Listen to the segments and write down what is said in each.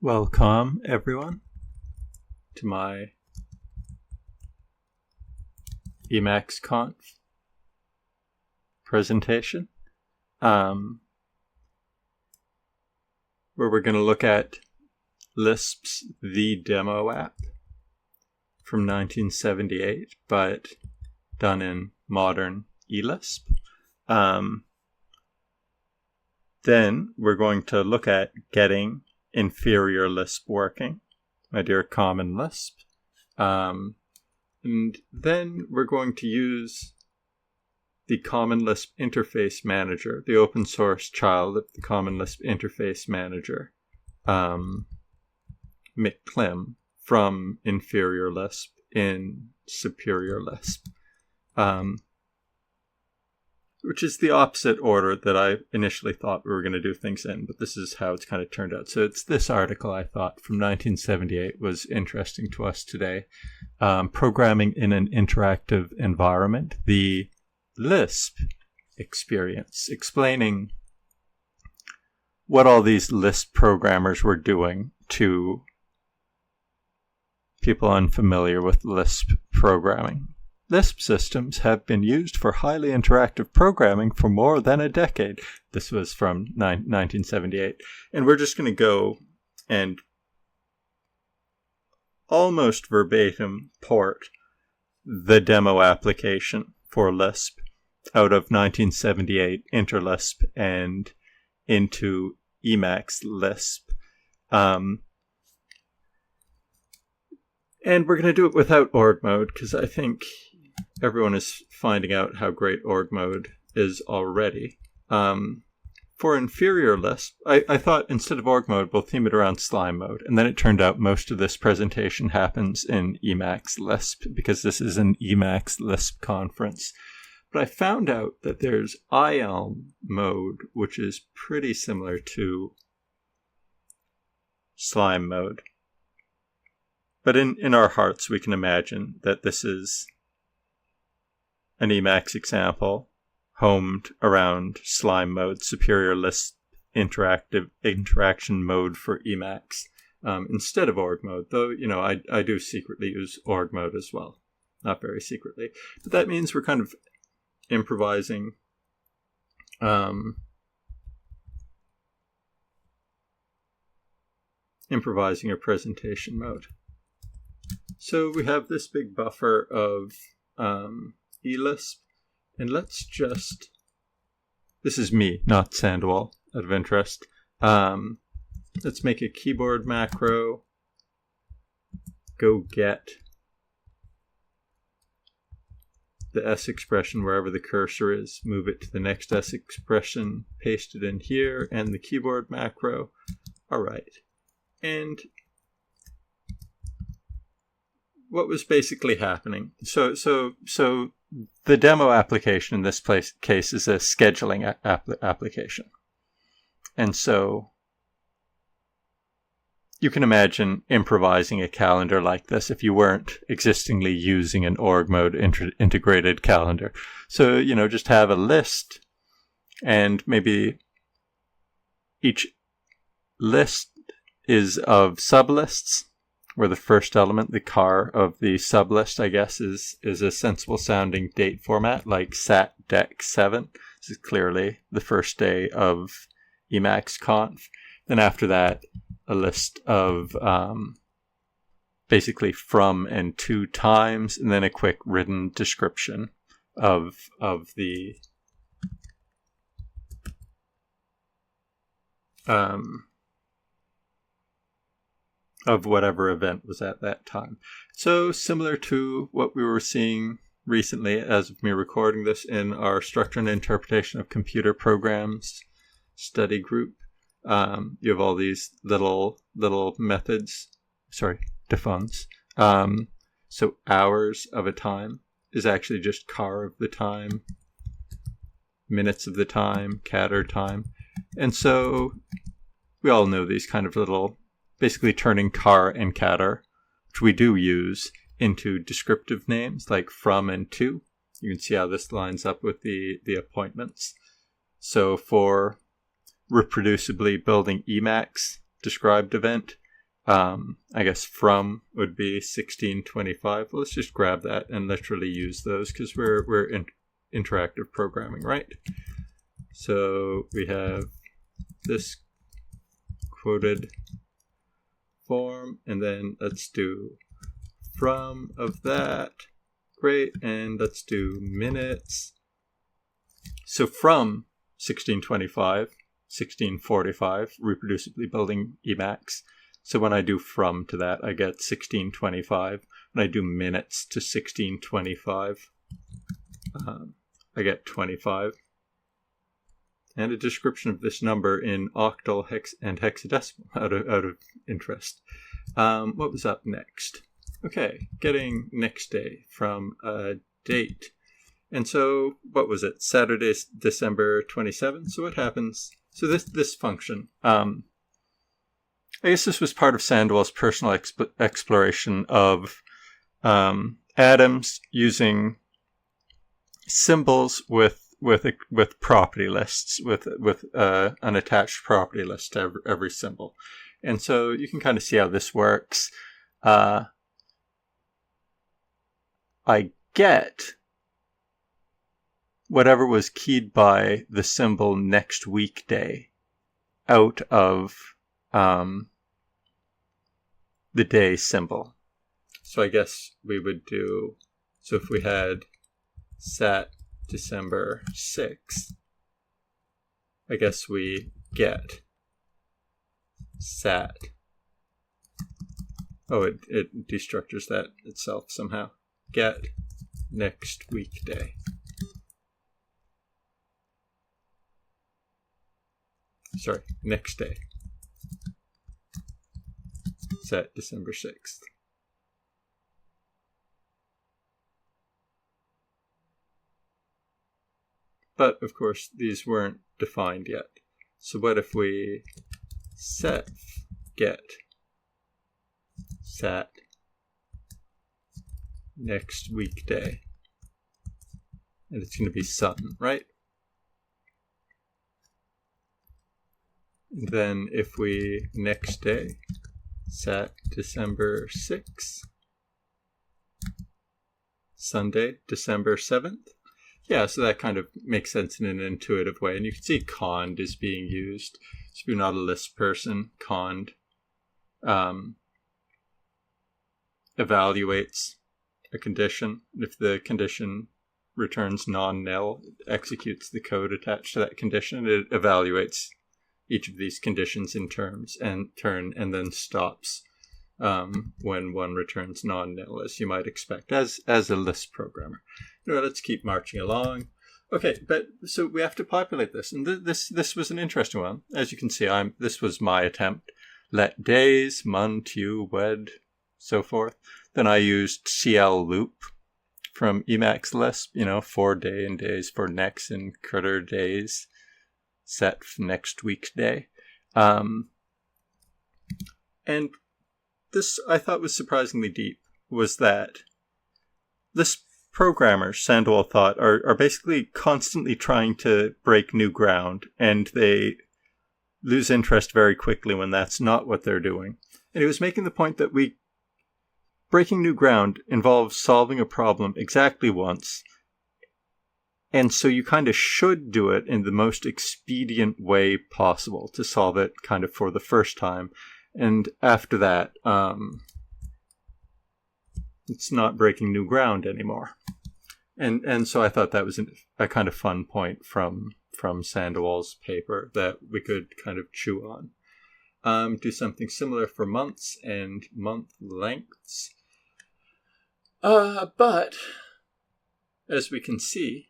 Welcome, everyone, to my EmacsConf presentation, where we're going to look at Lisp's The Demo app from 1978, but done in modern Elisp. Then we're going to look at getting Inferior Lisp working, my dear Common Lisp. And then we're going to use the Common Lisp Interface Manager, the open source child of the Common Lisp Interface Manager, McCLIM, from Inferior Lisp in Superior Lisp, which is the opposite order that I initially thought we were going to do things in, but this is how it's kind of turned out. So it's this article I thought from 1978 was interesting to us today. Programming in an Interactive Environment, the Lisp experience, explaining what all these Lisp programmers were doing to people unfamiliar with Lisp programming. Lisp systems have been used for highly interactive programming for more than a decade. This was from 1978. And we're just going to go and almost verbatim port the demo application for Lisp out of 1978 Interlisp and into Emacs Lisp. And we're going to do it without org mode because I think everyone is finding out how great org mode is already. For Inferior Lisp, I thought instead of org mode, we'll theme it around slime mode. And then it turned out most of this presentation happens in Emacs Lisp because this is an Emacs Lisp conference. But I found out that there's IELM mode, which is pretty similar to slime mode. But in our hearts, we can imagine that this is an Emacs example homed around slime mode, Superior Lisp interaction mode for Emacs, instead of org mode. Though, I do secretly use org mode as well. Not very secretly. But that means we're kind of improvising a presentation mode. So we have this big buffer of Elisp, and let's just, this is me, not Sandoval, out of interest. Let's make a keyboard macro, go get the S expression wherever the cursor is, move it to the next S expression, paste it in here, and the keyboard macro. All right. And what was basically happening? So the demo application in this case is a scheduling application. And so you can imagine improvising a calendar like this if you weren't existingly using an org mode integrated calendar. So, just have a list, and maybe each list is of sublists, where the first element, the car of the sublist, I guess, is a sensible sounding date format like SatDec7. This is clearly the first day of EmacsConf. Then after that, a list of basically from and to times, and then a quick written description of the of whatever event was at that time. So similar to what we were seeing recently, as of me recording this, in our Structure and Interpretation of Computer Programs study group. You have all these little methods, defuncts. So hours of a time is actually just car of the time, minutes of the time, catter time. And so we all know these kind of little, basically turning car and catter, which we do use, into descriptive names like from and to. You can see how this lines up with the appointments. So for reproducibly building Emacs described event, I guess from would be 1625. Let's just grab that and literally use those because we're interactive programming, right? So we have this quoted form, and then let's do from of that. Great, and let's do minutes. So from 1625, 1645, reproducibly building Emacs. So when I do from to that, I get 1625. When I do minutes to 1625, I get 25. And a description of this number in octal, and hexadecimal out of interest. What was up next? Okay, getting next day from a date. And so, what was it? Saturday, December 27th. So what happens? So this function, I guess this was part of Sandoval's personal exploration of atoms using symbols with property lists, with an attached property list to every symbol. And so you can kind of see how this works. I get whatever was keyed by the symbol next weekday out of the day symbol. So I guess we would do, so if we had sat December 6th, I guess we get sat. Oh, it destructures that itself somehow. Get next weekday. Sorry, next day. Set December 6th. But, of course, these weren't defined yet. So what if we set get sat next weekday? And it's going to be Sutton, right? And then if we next day sat December 6th, Sunday, December 7th. Yeah, so that kind of makes sense in an intuitive way. And you can see cond is being used. So if you're not a Lisp person, cond evaluates a condition. If the condition returns non-nil, it executes the code attached to that condition. It evaluates each of these conditions in turn, and then stops when one returns non-nil, as you might expect as a Lisp programmer. Let's keep marching along. Okay, but so we have to populate this, and this was an interesting one. As you can see, this was my attempt. Let days, mon, tu, wed, so forth. Then I used CL loop from Emacs Lisp, for day and days, for next and critter days, set next week's day. And this I thought was surprisingly deep, was that this programmers, Sandoval thought, are basically constantly trying to break new ground, and they lose interest very quickly when that's not what they're doing. And he was making the point that breaking new ground involves solving a problem exactly once, and so you kind of should do it in the most expedient way possible to solve it kind of for the first time. And after that, it's not breaking new ground anymore. And so I thought that was a kind of fun point from Sandoval's paper that we could kind of chew on. Do something similar for months and month lengths. But, as we can see,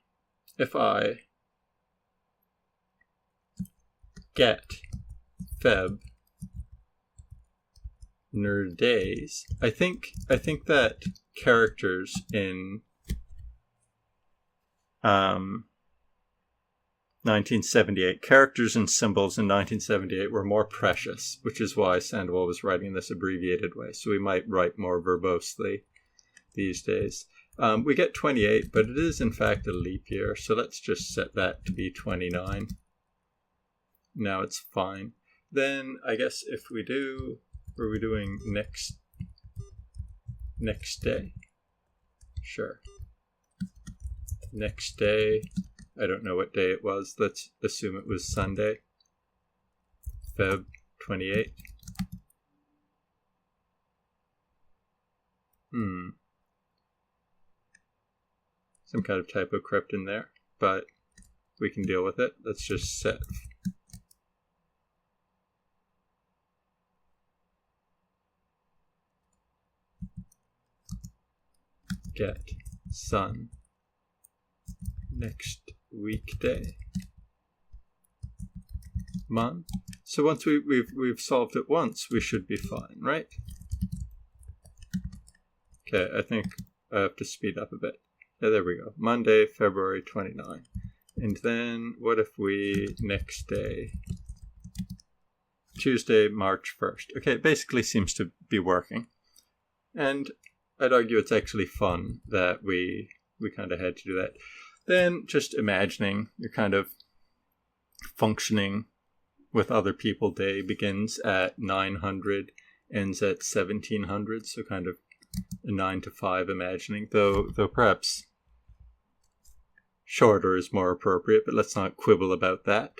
if I get Feb ner days, I think that characters in 1978, characters and symbols in 1978 were more precious, which is why Sandoval was writing in this abbreviated way. So we might write more verbosely these days. We get 28, but it is in fact a leap year, so let's just set that to be 29. Now it's fine. Then I guess if we do Are we doing next day? Sure. Next day. I don't know what day it was. Let's assume it was Sunday. Feb 28th. Some kind of typo crept in there, but we can deal with it. Let's just set get sun next weekday month. So once we've solved it once, we should be fine, right? Okay, I think I have to speed up a bit. Yeah, there we go. Monday, February 29. And then what if we next day, Tuesday, March 1st? Okay, it basically seems to be working. And I'd argue it's actually fun that we kind of had to do that. Then just imagining you're kind of functioning with other people. Day begins at 900, ends at 1700, so kind of a 9 to 5 imagining, though perhaps shorter is more appropriate, but let's not quibble about that.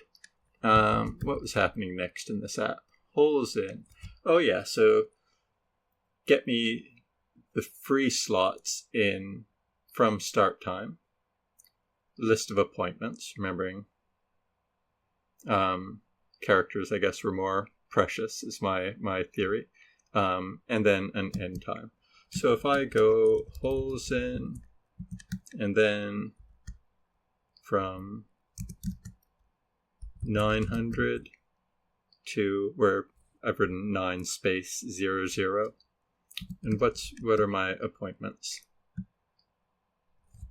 What was happening next in this app? Holes in. Oh yeah, so get me the free slots in from start time. List of appointments, remembering characters, I guess, were more precious, is my theory. And then an end time. So if I go holes in, and then from 900 to where I've written 9 space 00, and what are my appointments?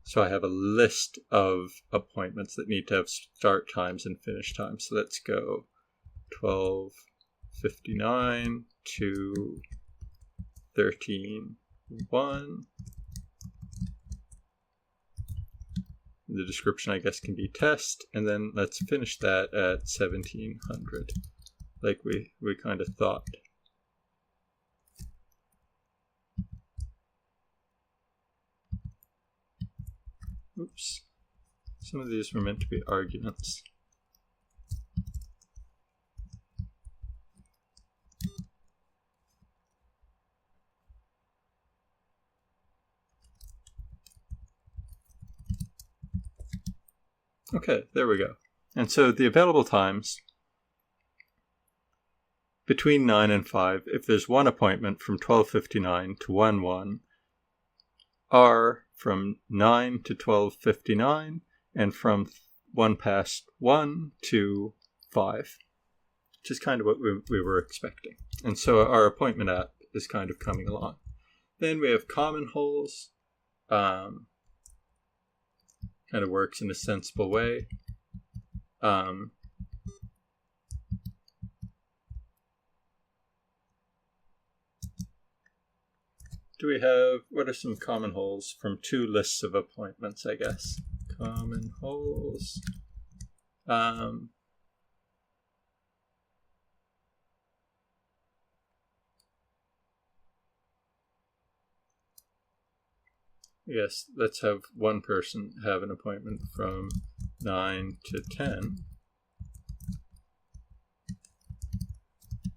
So I have a list of appointments that need to have start times and finish times. So let's go 12:59 to 13:01. The description, I guess, can be test, and then let's finish that at 1700, like we kind of thought. Oops. Some of these were meant to be arguments. Okay, there we go. And so the available times between 9 and 5, if there's one appointment from 12:59 to 1:1, are from 9 to 12:59 and from 1:1 to 5, which is kind of what we were expecting. And so our appointment app is kind of coming along. Then we have common holes. Kind of works in a sensible way. Do we have, what are some common holes from 2 lists of appointments, I guess? Common holes. Yes, let's have one person have an appointment from 9 to 10.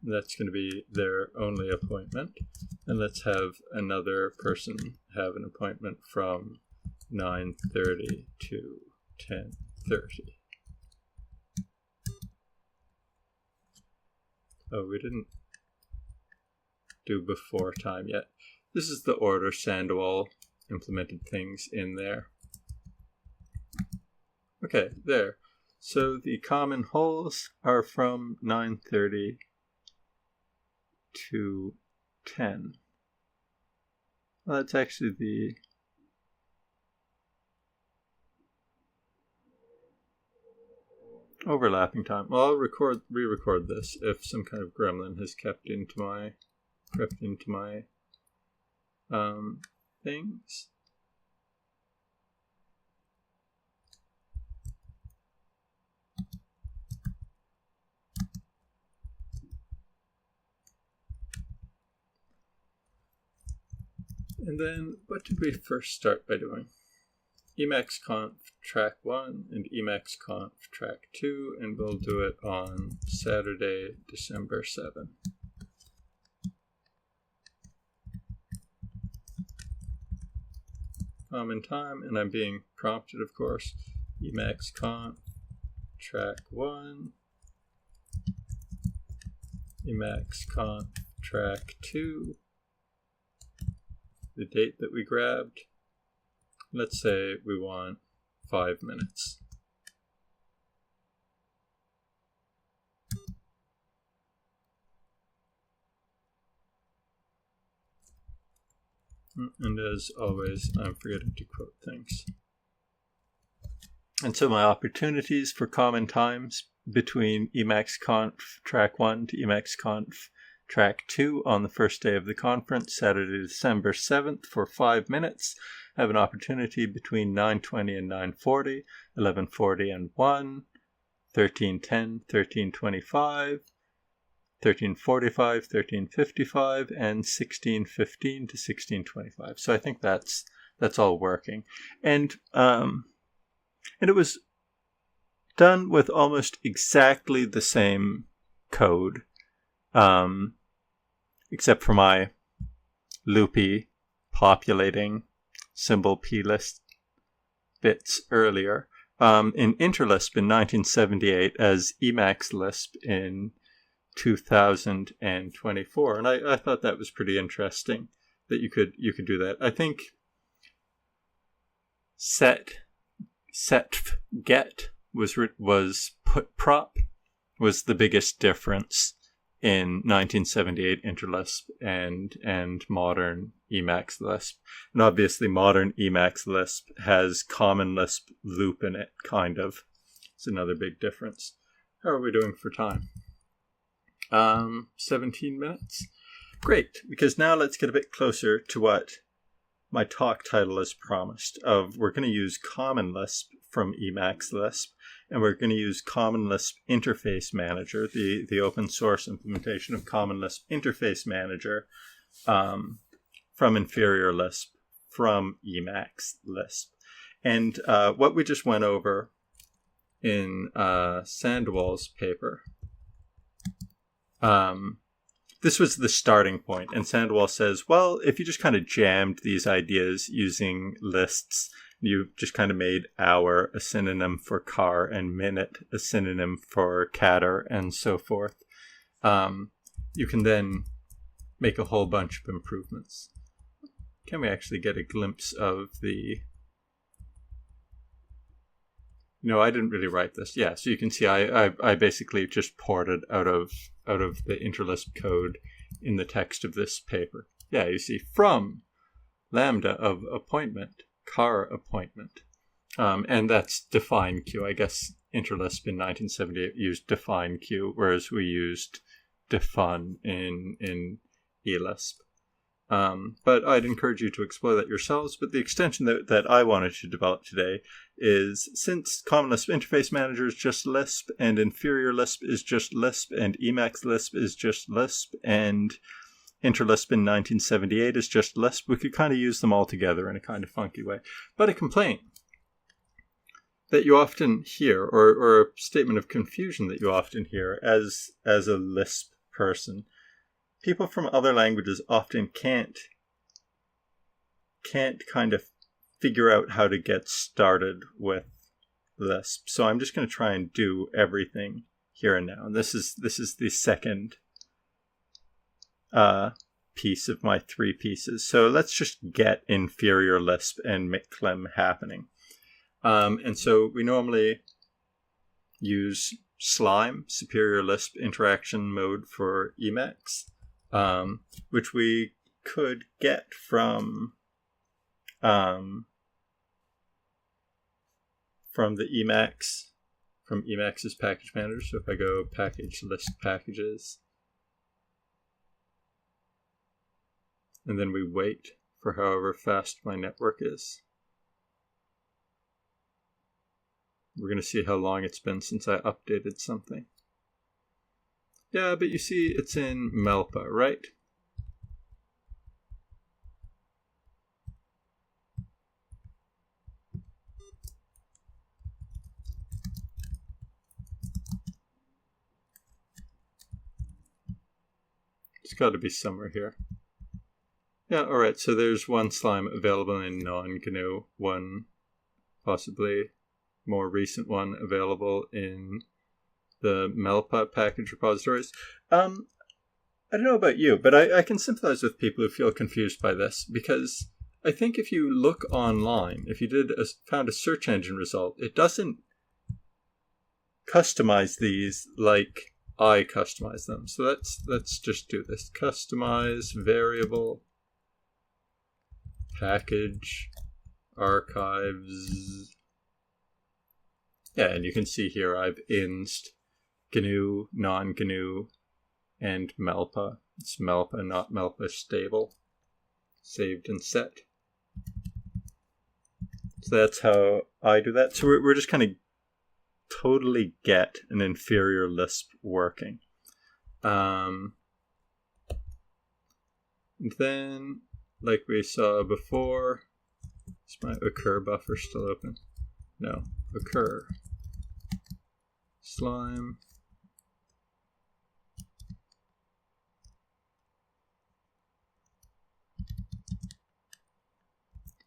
That's going to be their only appointment. And let's have another person have an appointment from 9:30 to 10:30. Oh, we didn't do before time yet. This is the order Sandoval implemented things in there. Okay, there. So the common holes are from 9:30 to 10. Well, that's actually the overlapping time. Well, I'll re-record this if some kind of gremlin has crept into my things. And then what did we first start by doing? EmacsConf track 1 and EmacsConf track 2, and we'll do it on Saturday, December 7. Common time, and I'm being prompted, of course. EmacsConf track 1, EmacsConf track 2, the date that we grabbed. Let's say we want 5 minutes. And as always, I'm forgetting to quote things. And so my opportunities for common times between EmacsConf track 1 to EmacsConf track 2 on the first day of the conference, Saturday, December 7th, for 5 minutes. I have an opportunity between 9:20 and 9:40, 11:40 and 1, 13:10, 13:25, 13:45, 13:55, and 16:15 to 16:25. So I think that's all working. And it was done with almost exactly the same code, except for my loopy populating symbol plist bits earlier, in InterLisp in 1978 as EmacsLisp in 2024, and I thought that was pretty interesting that you could do that. I think get was put prop was the biggest difference in 1978 InterLisp and modern EmacsLisp. And obviously modern EmacsLisp has common Lisp loop in it, kind of. It's another big difference. How are we doing for time? 17 minutes. Great, because now let's get a bit closer to what my talk title is promised of. We're going to use Common Lisp from EmacsLisp, and we're going to use Common Lisp Interface Manager, the open source implementation of Common Lisp Interface Manager from Inferior Lisp from EmacsLisp. And what we just went over in Sandwall's paper, this was the starting point. And Sandwall says, well, if you just kind of jammed these ideas using lists, you just kind of made hour a synonym for car and minute a synonym for catter and so forth, you can then make a whole bunch of improvements. Can we actually get a glimpse of the... No, I didn't really write this. Yeah, so you can see I basically just ported out of the InterLisp code in the text of this paper. Yeah, you see from lambda of appointment, car appointment. And that's define Q. I guess InterLisp in 1978 used define Q, whereas we used defun in Elisp. But I'd encourage you to explore that yourselves. But the extension that I wanted to develop today is, since Common Lisp Interface Manager is just Lisp, and Inferior Lisp is just Lisp, and EmacsLisp is just Lisp, and InterLisp in 1978 is just Lisp, we could kind of use them all together in a kind of funky way. But a complaint that you often hear, or a statement of confusion that you often hear as a Lisp person, people from other languages often can't kind of figure out how to get started with Lisp. So I'm just going to try and do everything here and now. And this is the second piece of my 3 pieces. So let's just get Inferior Lisp and McCLIM happening. And so we normally use Slime, Superior Lisp Interaction Mode for Emacs, which we could get from the Emacs, from Emacs's package manager. So if I go package list packages, and then we wait for however fast my network is, we're going to see how long it's been since I updated something. Yeah, but you see it's in Melpa, right? It's got to be somewhere here. Yeah, alright, so there's one slime available in non-GNU, one possibly more recent one available in the Melpa package repositories. I don't know about you, but I can sympathize with people who feel confused by this, because I think if you look online, if you found a search engine result, it doesn't customize these like I customize them. So let's just do this. Customize variable package archives. Yeah, and you can see here I've inst GNU, non-GNU, and Melpa. It's Melpa, not Melpa stable. Saved and set. So that's how I do that. So we're just kind of totally get an inferior Lisp working. And then, like we saw before, is my occur buffer still open? No. Occur. Slime.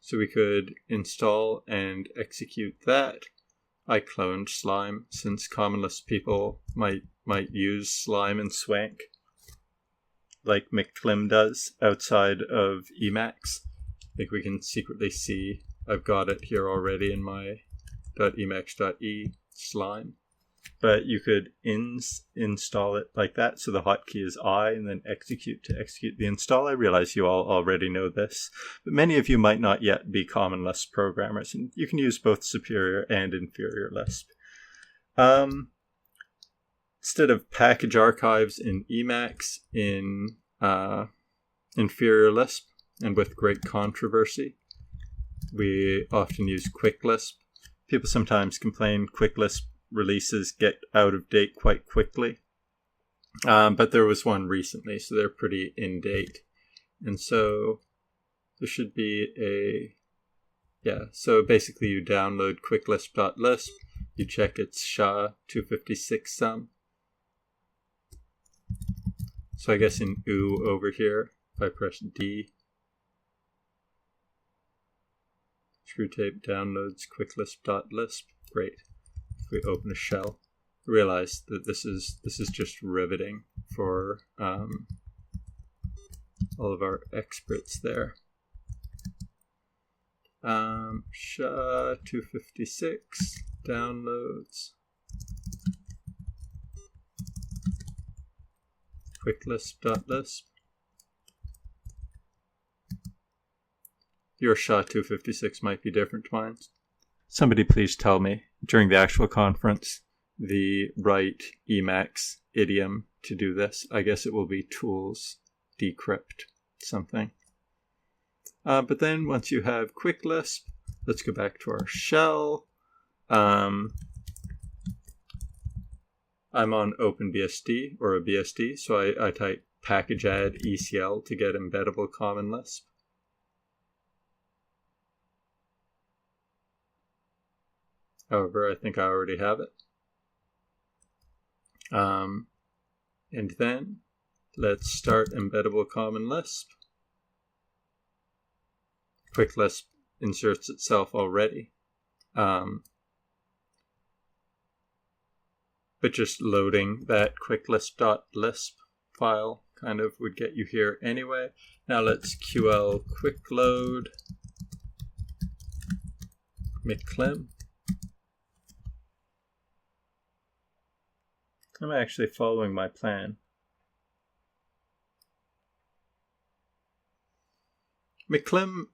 So we could install and execute that. I cloned slime since common Lisp people might use slime and swank like McCLIM does outside of Emacs. I think we can secretly see I've got it here already in my .emacs.e slime. But you could install it like that. So the hotkey is I, and then execute to execute the install. I realize you all already know this, but many of you might not yet be common Lisp programmers, and you can use both superior and inferior Lisp. Instead of package archives in Emacs in inferior Lisp, and with great controversy, we often use quick Lisp. People sometimes complain quick Lisp releases get out of date quite quickly. But there was one recently, so they're pretty in date. And so there should be so basically you download quicklisp.lisp, you check its SHA-256 sum. So I guess in OO over here, if I press D, Screwtape downloads quicklisp.lisp. Great. If we open a shell, realize that this is just riveting for all of our experts there. SHA-256 downloads quicklisp.lisp. Your SHA-256 might be different to mine. Somebody please tell me during the actual conference the right Emacs idiom to do this. I guess it will be tools decrypt something. But then once you have quick Lisp, let's go back to our shell. I'm on OpenBSD or a BSD, so I type package add ECL to get embeddable common Lisp. However, I think I already have it. And then let's start embeddable common Lisp. Quick Lisp inserts itself already. But just loading that quicklisp.lisp file kind of would get you here anyway. Now let's QL quick load McCLIM. I'm actually following my plan. McCLIM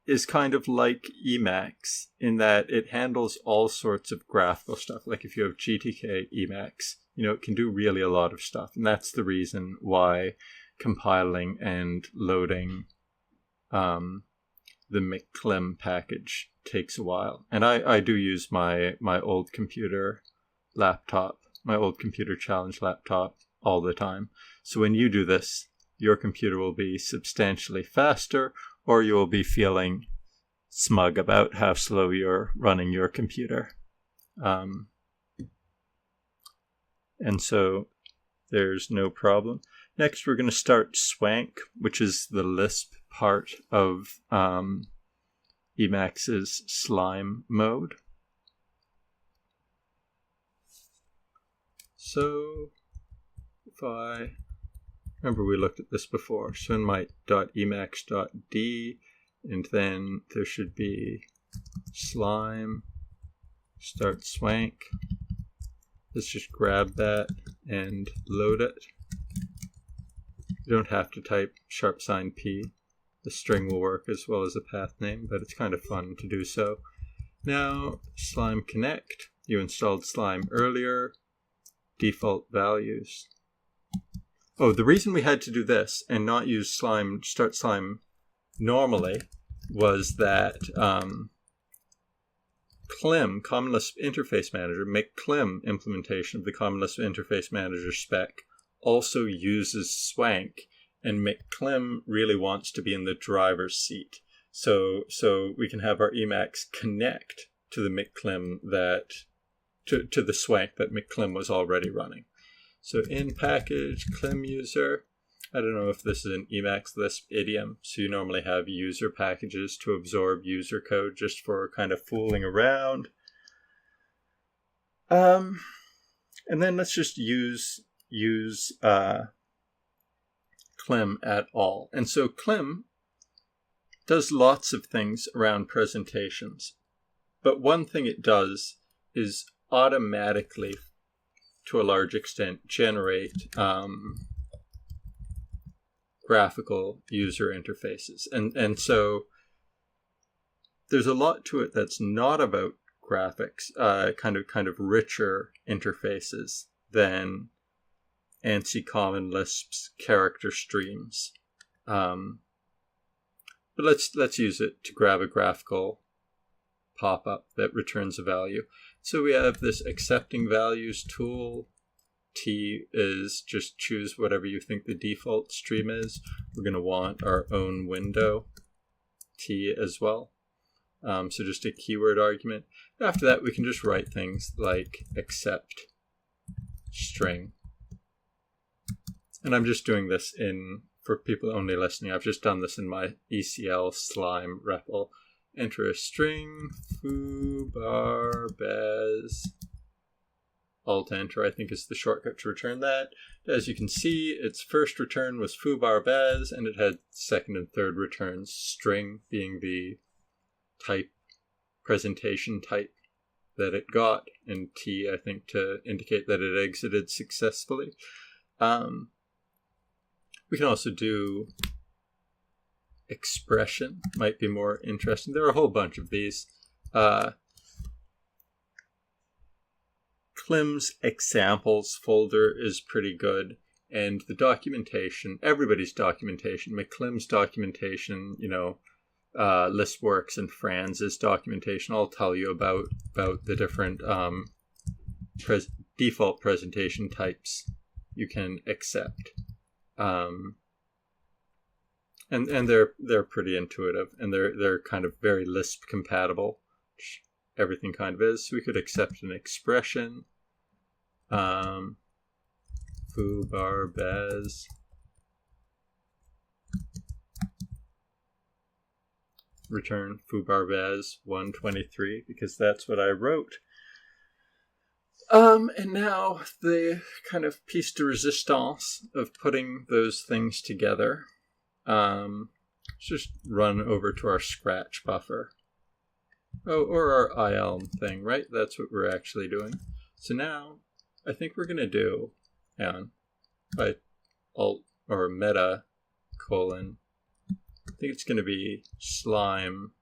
is kind of like Emacs in that it handles all sorts of graphical stuff. Like if you have GTK Emacs, it can do really a lot of stuff. And that's the reason why compiling and loading the McCLIM package takes a while. And I do use my old computer laptop, my old computer challenge laptop all the time. So when you do this, your computer will be substantially faster, or you will be feeling smug about how slow you're running your computer. And so there's no problem. Next, we're going to start Swank, which is the Lisp part of Emacs's slime mode. So if I remember, we looked at this before. So in my .emacs.d, and then there should be slime, start Swank. Let's just grab that and load it. You don't have to type $P. The string will work as well as a path name, but it's kind of fun to do so. Now, slime connect. You installed slime earlier. Default values. Oh, the reason we had to do this and not use slime, start slime normally, was that McCLIM, Common Lisp Interface Manager, McCLIM implementation of the Common Lisp Interface Manager spec also uses Swank, and McCLIM really wants to be in the driver's seat. So we can have our Emacs connect to the McCLIM to the Swank that McCLIM was already running. So in package CLIM user, I don't know if this is an Emacs Lisp idiom, so you normally have user packages to absorb user code just for kind of fooling around. And then let's just use CLIM at all. And so CLIM does lots of things around presentations, but one thing it does is automatically, to a large extent, generate graphical user interfaces. And so there's a lot to it that's not about graphics, kind of richer interfaces than ANSI Common Lisp's character streams. But let's use it to grab a graphical pop-up that returns a value. So we have this accepting values tool. T is just choose whatever you think the default stream is. We're going to want our own window, T as well. So just a keyword argument. After that, we can just write things like accept string. And I'm just doing this for people only listening, I've just done this in my ECL slime REPL. Enter a string, foo, bar, bez. Alt-enter, I think, is the shortcut to return that. As you can see, its first return was foo, bar, bez, and it had second and third returns, string being the type, presentation type that it got, and T, I think, to indicate that it exited successfully. We can also do expression, might be more interesting. There are a whole bunch of these. CLIM's examples folder is pretty good, and the documentation, everybody's documentation, McCLIM's documentation, Lispworks and Franz's documentation, all tell you about the different default presentation types you can accept. And they're pretty intuitive, and they're kind of very Lisp compatible, which everything kind of is. So we could accept an expression, foo, bar, bez, return foo, bar, bez 123, because that's what I wrote. And now the kind of piece de resistance of putting those things together. Let's just run over to our scratch buffer. Oh, or our IL thing, right? That's what we're actually doing. So now, I think we're going to do, by alt or meta colon, I think it's going to be slime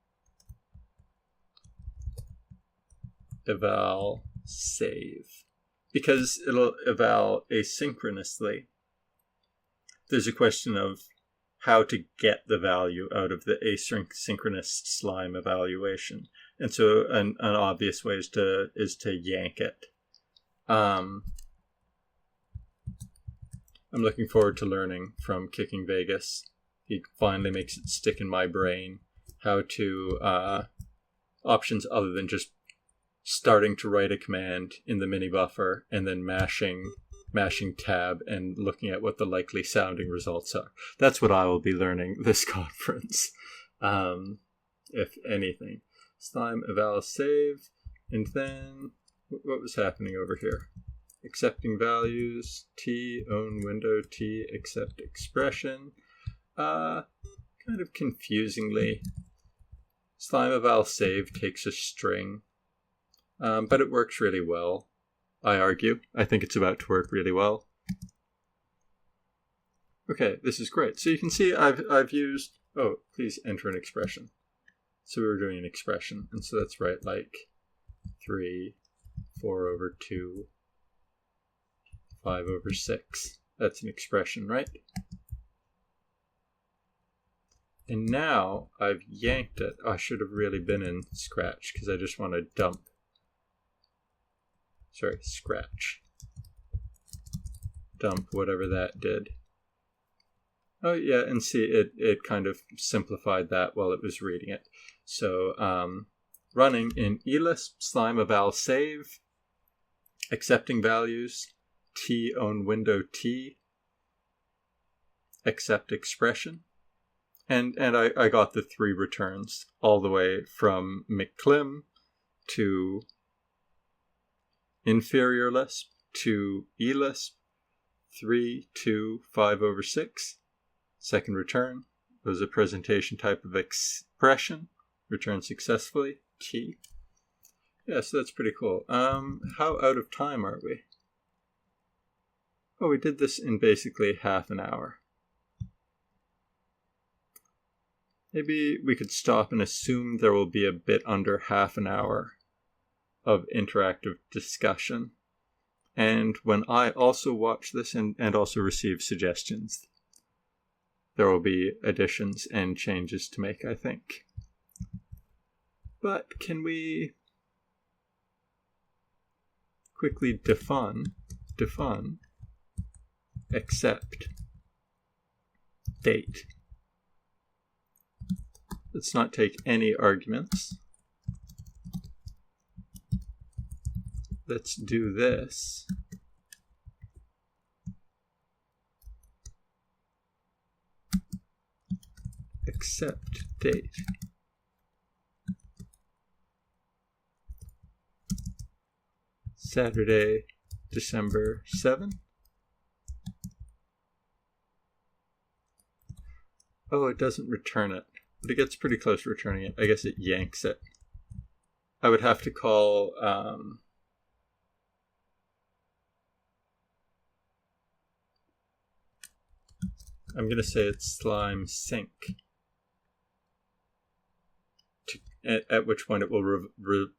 eval save, because it'll eval asynchronously. There's a question of how to get the value out of the asynchronous slime evaluation, and so an obvious way is to yank it. I'm looking forward to learning from Kicking Vegas. He finally makes it stick in my brain how to options other than just starting to write a command in the mini buffer and then mashing mashing tab and looking at what the likely sounding results are. That's what I will be learning this conference, if anything. Slime eval save, and then what was happening over here? Accepting values, T, own window, T, accept expression. Kind of confusingly, slime eval save takes a string, but it works really well, I argue. I think it's about to work really well. Okay, this is great. So you can see I've used, oh, please enter an expression. So we were doing an expression, and so that's right, like 3, 4 over 2, 5 over 6. That's an expression, right? And now I've yanked it. I should have really been in Scratch because I just want to dump. Sorry, Scratch. Dump whatever that did. Oh yeah, and see, it kind of simplified that while it was reading it. So running in Elisp, slime eval save, accepting values, T own window T, accept expression. And I got the 3 returns all the way from McCLIM to Inferior Lisp to Elisp, 3, 2, 5 over 6. Second return was a presentation type of expression, returned successfully, T. Yeah, so that's pretty cool. How out of time are we? Oh, we did this in basically half an hour. Maybe we could stop and assume there will be a bit under half an hour of interactive discussion. And when I also watch this and also receive suggestions, there will be additions and changes to make, I think. But can we quickly define, accept, date. Let's not take any arguments. Let's do this. Accept date. Saturday, December 7th. Oh, it doesn't return it. But it gets pretty close to returning it. I guess it yanks it. I would have to call I'm going to say it's slime sync. At which point it will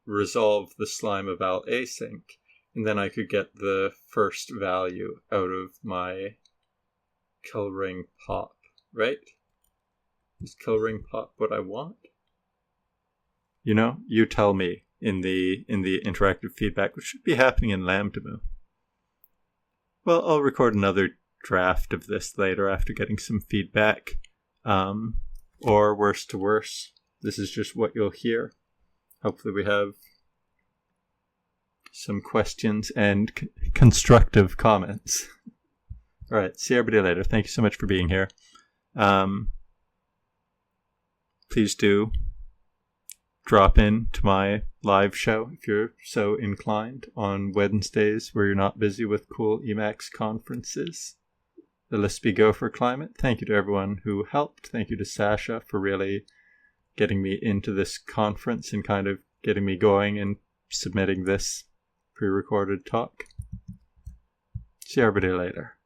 resolve the slime eval async. And then I could get the first value out of my coloring pop, right? Is coloring pop what I want? You know, you tell me in the interactive feedback, which should be happening in Lambda. Well, I'll record another draft of this later after getting some feedback. Or worse to worse, this is just what you'll hear. Hopefully we have some questions and constructive comments. All right, see everybody later. Thank you so much for being here. Please do drop in to my live show if you're so inclined on Wednesdays where you're not busy with cool Emacs conferences. The Lispy Go for Climate. Thank you to everyone who helped. Thank you to Sasha for really getting me into this conference and kind of getting me going and submitting this pre-recorded talk. See everybody later.